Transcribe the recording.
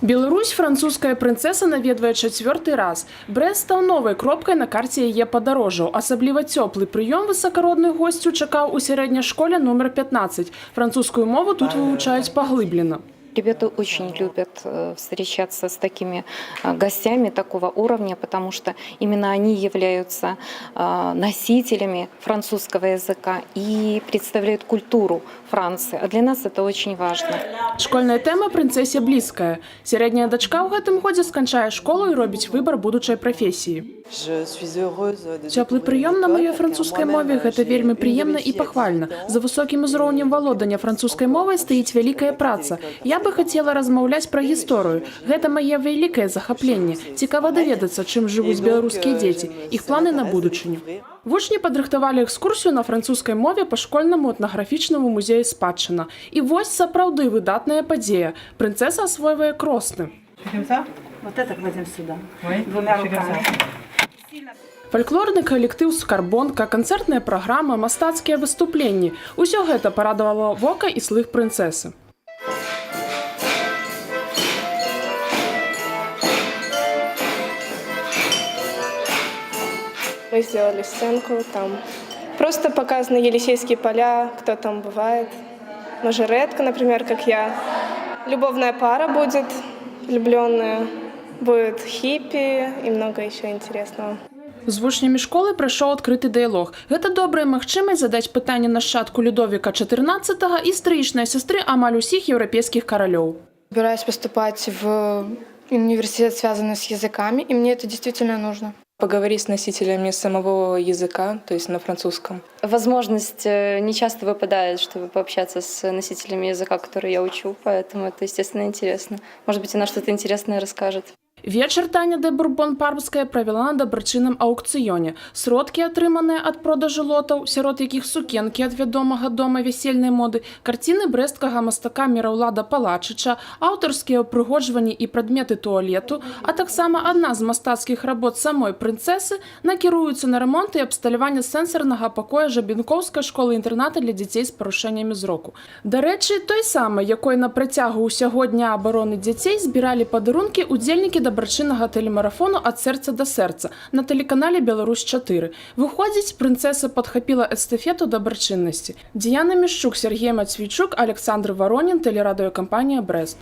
Беларусь французская прынцэса наведвае чацвёрты раз. Брэст стаў новай кропкай на карце яе падарожжаў. Асабліва цёплы прыём высакародных госцю чакаў у сярэдняй школе номер 15. Французскую мову тут вывучаюць паглыблена. Ребята очень любят встречаться с такими гостями такого уровня, потому что именно они являются носителями французского языка и представляют культуру Франции. А для нас это очень важно. Школьная тэма прынцэсе блізкая. Сярэдняя дачка ў гэтым годзе сканчае школу і робіць выбар будучай прафесіі. Цёплы прыём на маёй французскай мове – гэта вельмі прыемна і пахвальна. За высокім узроўнем валодання французскай мовай стаіць вялікая праца. Я бы хацела размаўляць пра гісторыю. Гэта мае вялікае захапленне. Цікава даведацца, чым жывуць беларускія дзеці, іх планы на будучыню. Вучні падрыхтавалі экскурсію на французскай мове па школьнаму этнаграфічнаму музеі спадчына. І вось сапраўды выдатная падзея. Прынцэса асвойвае кросны. Вот это кладем сюда. Двумя руками. Фальклорны калектыў «Скарбонка», канцэртная праграма, мастацкія выступленні – усё гэта парадавала вока і слых прынцэсы. Мы сделали сценку, там просто показаны Елисейские поля, кто там бывает. Мажоретка, например, как я. Любовная пара будет, влюбленная. Будет хиппи и много еще интересного. З вучнямі школы прайшоў адкрыты дыялог. Гэта добрая магчымасць задаць пытанне нашчадку Людовіка XIV і стрыечнай сястры амаль усіх еўрапейскіх каралёў. Собираюсь поступать в университет, связанный с языками, и мне это действительно нужно. Поговорить с носителями самого языка, то есть на французском. Возможность не часто выпадает, чтобы пообщаться с носителями языка, который я учу, поэтому это, естественно, интересно. Может быть, она что-то интересное расскажет. Вечар Таня де Бурбон-Пармская правяла на дабрачынным аўкцыёне. Сродкі, атрыманыя ад продажу лотаў, сярод якіх сукенкі ад вядомага дома вясельнай моды, карціны брэсцкага мастака Міраўлада Палачыча, аўтарскія ўпрыгожванні і прадметы туалету, а таксама адна з мастацкіх работ самой прынцэсы накіруюцца на рамонт і абсталяванне сэнсарнага пакоя Жабінкоўскай школы-інтэрната для дзяцей з парушэннямі зроку. Дарэчы, той самай, якой на працягу ўсяго дня абароны дзяцей збіралі падарункі удзельнікі дабрачыннага тэлемарафону «Ад сэрца да сэрца» на тэлеканале «Беларусь-4». Выходзіць, прынцэса падхапіла эстафету дабрачыннасці. Дыяна Мішчук, Сергей Мацвійчук, Александр Воронін, тэлерадыёкампанія «Брэст».